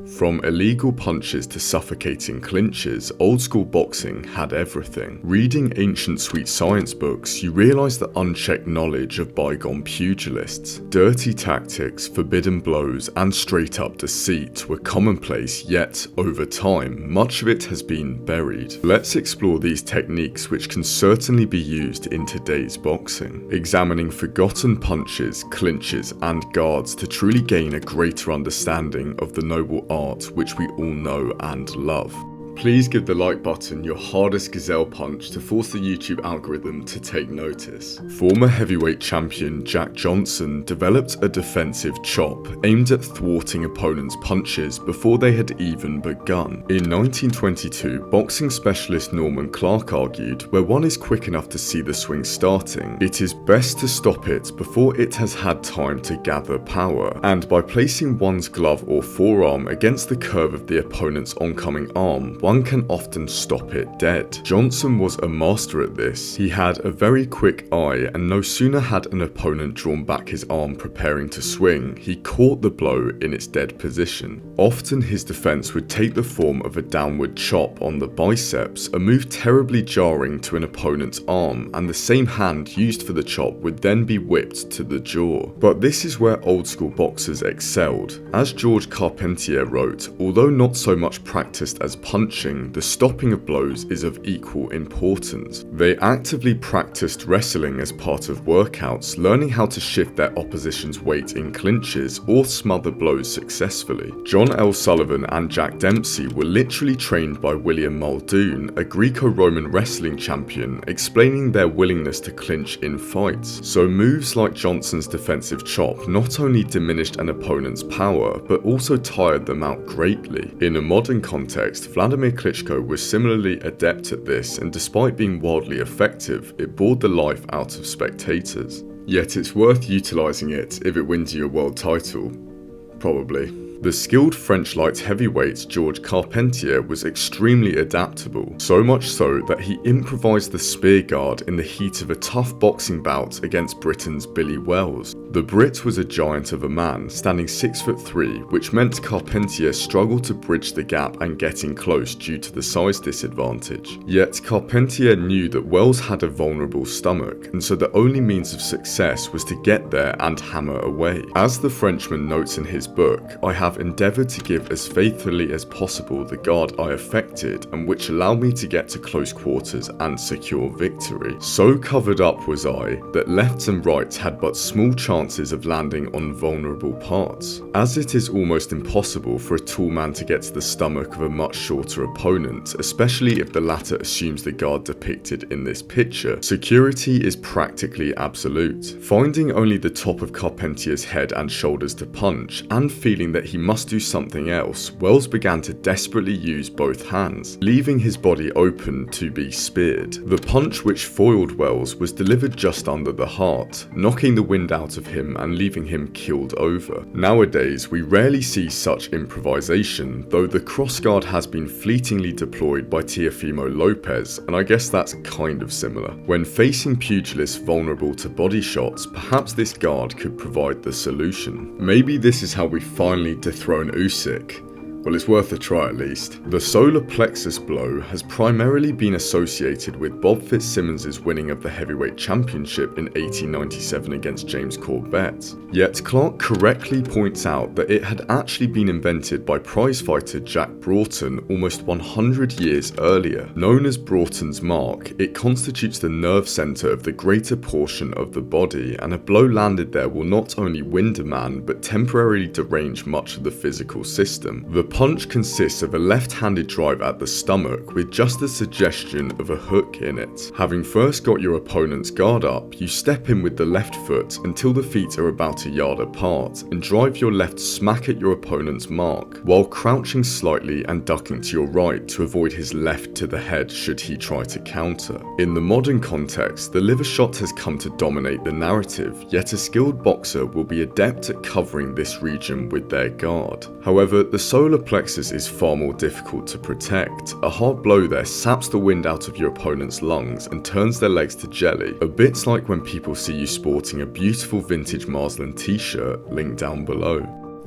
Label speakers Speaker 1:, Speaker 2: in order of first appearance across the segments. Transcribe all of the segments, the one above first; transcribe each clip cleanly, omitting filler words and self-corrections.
Speaker 1: From illegal punches to suffocating clinches, old school boxing had everything. Reading ancient sweet science books, you realise the unchecked knowledge of bygone pugilists. Dirty tactics, forbidden blows, and straight up deceit were commonplace, yet, over time, much of it has been buried. Let's explore these techniques which can certainly be used in today's boxing, examining forgotten punches, clinches, and guards to truly gain a greater understanding of the noble art which we all know and love. Please give the like button your hardest gazelle punch to force the YouTube algorithm to take notice. Former heavyweight champion Jack Johnson developed a defensive chop aimed at thwarting opponents' punches before they had even begun. In 1922, boxing specialist Norman Clark argued, where one is quick enough to see the swing starting, it is best to stop it before it has had time to gather power, and by placing one's glove or forearm against the curve of the opponent's oncoming arm, one can often stop it dead. Johnson was a master at this. He had a very quick eye, and no sooner had an opponent drawn back his arm preparing to swing, he caught the blow in its dead position. Often his defense would take the form of a downward chop on the biceps, a move terribly jarring to an opponent's arm, and the same hand used for the chop would then be whipped to the jaw. But this is where old school boxers excelled. As George Carpentier wrote, although not so much practiced as punching, the stopping of blows is of equal importance. They actively practiced wrestling as part of workouts, learning how to shift their opposition's weight in clinches or smother blows successfully. John L. Sullivan and Jack Dempsey were literally trained by William Muldoon, a Greco-Roman wrestling champion, explaining their willingness to clinch in fights. So moves like Johnson's defensive chop not only diminished an opponent's power, but also tired them out greatly. In a modern context, Vladimir Klitschko was similarly adept at this, and despite being wildly effective, it bored the life out of spectators. Yet it's worth utilising it if it wins you a world title. Probably. The skilled French light heavyweight George Carpentier was extremely adaptable, so much so that he improvised the spear guard in the heat of a tough boxing bout against Britain's Billy Wells. The Brit was a giant of a man, standing 6'3", which meant Carpentier struggled to bridge the gap and get in close due to the size disadvantage. Yet Carpentier knew that Wells had a vulnerable stomach, and so the only means of success was to get there and hammer away. As the Frenchman notes in his book, I have endeavoured to give as faithfully as possible the guard I affected, and which allowed me to get to close quarters and secure victory. So covered up was I, that lefts and rights had but small chances of landing on vulnerable parts. As it is almost impossible for a tall man to get to the stomach of a much shorter opponent, especially if the latter assumes the guard depicted in this picture, security is practically absolute. Finding only the top of Carpentier's head and shoulders to punch, and feeling that he must do something else, Wells began to desperately use both hands, leaving his body open to be speared. The punch which foiled Wells was delivered just under the heart, knocking the wind out of him and leaving him keeled over. Nowadays, we rarely see such improvisation, though the crossguard has been fleetingly deployed by Teofimo Lopez, and I guess that's kind of similar. When facing pugilists vulnerable to body shots, perhaps this guard could provide the solution. Maybe this is how we finally dethrone Usyk. Well, it's worth a try at least. The solar plexus blow has primarily been associated with Bob Fitzsimmons' winning of the heavyweight championship in 1897 against James Corbett. Yet Clark correctly points out that it had actually been invented by prizefighter Jack Broughton almost 100 years earlier. Known as Broughton's mark, it constitutes the nerve centre of the greater portion of the body, and a blow landed there will not only wind a man, but temporarily derange much of the physical system. The punch consists of a left-handed drive at the stomach with just the suggestion of a hook in it. Having first got your opponent's guard up, you step in with the left foot until the feet are about a yard apart and drive your left smack at your opponent's mark, while crouching slightly and ducking to your right to avoid his left to the head should he try to counter. In the modern context, the liver shot has come to dominate the narrative, yet a skilled boxer will be adept at covering this region with their guard. However, the solar plexus is far more difficult to protect. A hard blow there saps the wind out of your opponent's lungs and turns their legs to jelly, a bit like when people see you sporting a beautiful vintage Marsland t-shirt, linked down below.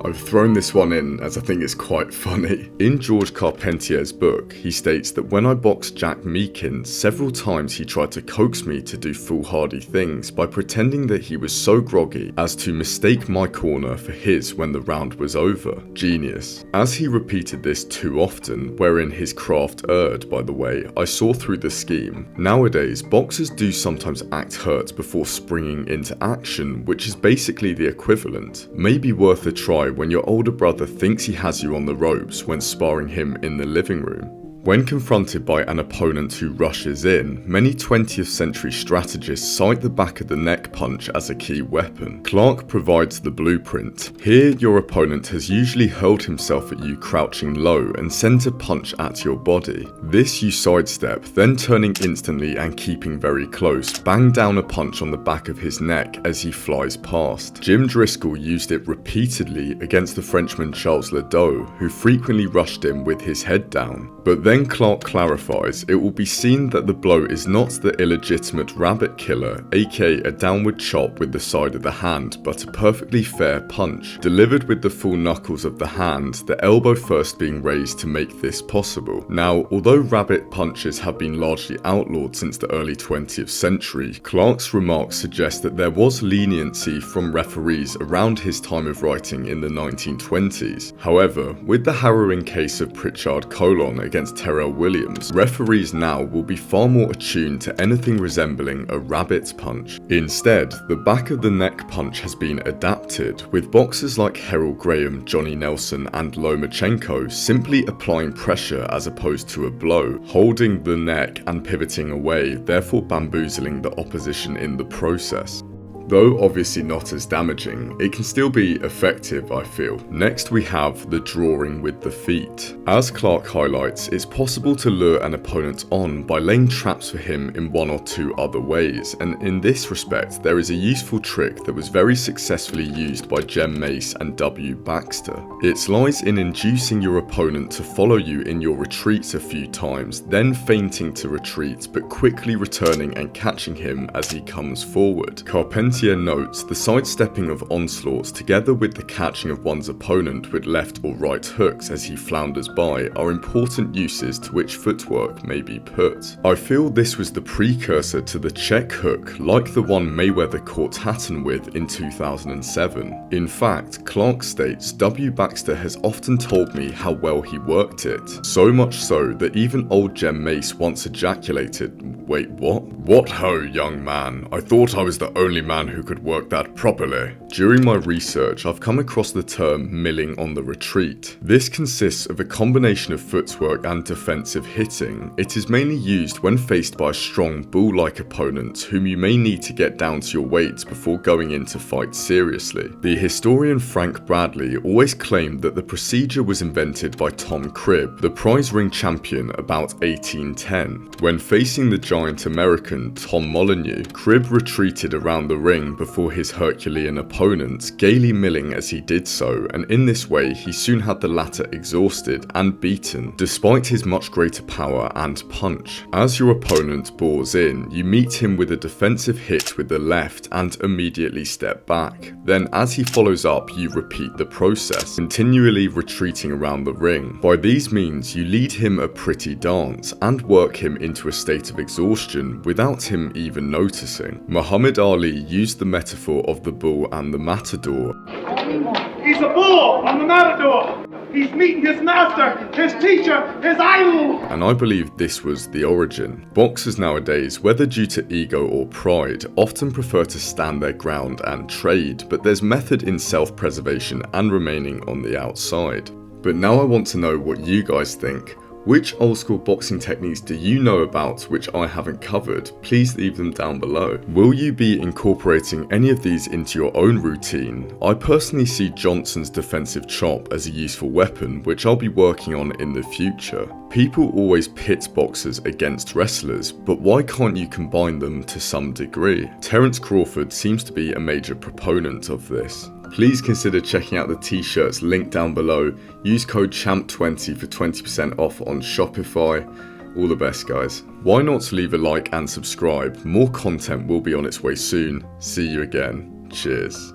Speaker 1: I've thrown this one in as I think it's quite funny. In George Carpentier's book, he states that when I boxed Jack Meakins, several times he tried to coax me to do foolhardy things by pretending that he was so groggy as to mistake my corner for his when the round was over. Genius. As he repeated this too often, wherein his craft erred, by the way, I saw through the scheme. Nowadays, boxers do sometimes act hurt before springing into action, which is basically the equivalent. Maybe worth a try when your older brother thinks he has you on the ropes when sparring him in the living room. When confronted by an opponent who rushes in, many 20th century strategists cite the back of the neck punch as a key weapon. Clark provides the blueprint. Here, your opponent has usually hurled himself at you crouching low and sent a punch at your body. This you sidestep, then turning instantly and keeping very close, bang down a punch on the back of his neck as he flies past. Jim Driscoll used it repeatedly against the Frenchman Charles Ledoux, who frequently rushed him with his head down. But then Clark clarifies, it will be seen that the blow is not the illegitimate rabbit killer, aka a downward chop with the side of the hand, but a perfectly fair punch, delivered with the full knuckles of the hand, the elbow first being raised to make this possible. Now, although rabbit punches have been largely outlawed since the early 20th century, Clark's remarks suggest that there was leniency from referees around his time of writing in the 1920s. However, with the harrowing case of Pritchard Colon against Terrell Williams, referees now will be far more attuned to anything resembling a rabbit punch. Instead, the back of the neck punch has been adapted, with boxers like Harold Graham, Johnny Nelson and Lomachenko simply applying pressure as opposed to a blow, holding the neck and pivoting away, therefore bamboozling the opposition in the process. Though obviously not as damaging, it can still be effective, I feel. Next we have the drawing with the feet. As Clark highlights, it's possible to lure an opponent on by laying traps for him in one or two other ways, and in this respect there is a useful trick that was very successfully used by Jem Mace and W. Baxter. It lies in inducing your opponent to follow you in your retreats a few times, then feinting to retreat but quickly returning and catching him as he comes forward. Carpentier notes the sidestepping of onslaughts together with the catching of one's opponent with left or right hooks as he flounders by are important uses to which footwork may be put. I feel this was the precursor to the check hook, like the one Mayweather caught Hatton with in 2007. In fact, Clark states W. Baxter has often told me how well he worked it, so much so that even old Jem Mace once ejaculated, "Wait, what? What ho, young man, I thought I was the only man who could work that properly." During my research, I've come across the term milling on the retreat. This consists of a combination of footwork and defensive hitting. It is mainly used when faced by a strong bull-like opponent whom you may need to get down to your weight before going in to fight seriously. The historian Frank Bradley always claimed that the procedure was invented by Tom Cribb, the prize ring champion, about 1810. When facing the giant American Tom Molyneux, Cribb retreated around the ring before his Herculean opponent, gaily milling as he did so, and in this way he soon had the latter exhausted and beaten, despite his much greater power and punch. As your opponent bores in, you meet him with a defensive hit with the left and immediately step back. Then as he follows up, you repeat the process, continually retreating around the ring. By these means, you lead him a pretty dance and work him into a state of exhaustion without him even noticing. Muhammad Ali used the metaphor of the bull and the matador.
Speaker 2: He's a bull on the matador. He's meeting his master, his teacher, his idol.
Speaker 1: And I believe this was the origin. Boxers nowadays, whether due to ego or pride, often prefer to stand their ground and trade, but there's method in self-preservation and remaining on the outside. But now I want to know what you guys think. Which old school boxing techniques do you know about which I haven't covered? Please leave them down below. Will you be incorporating any of these into your own routine? I personally see Johnson's defensive chop as a useful weapon, which I'll be working on in the future. People always pit boxers against wrestlers, but why can't you combine them to some degree? Terence Crawford seems to be a major proponent of this. Please consider checking out the t-shirts linked down below. Use code CHAMP20 for 20% off on Shopify. All the best, guys. Why not leave a like and subscribe? More content will be on its way soon. See you again. Cheers.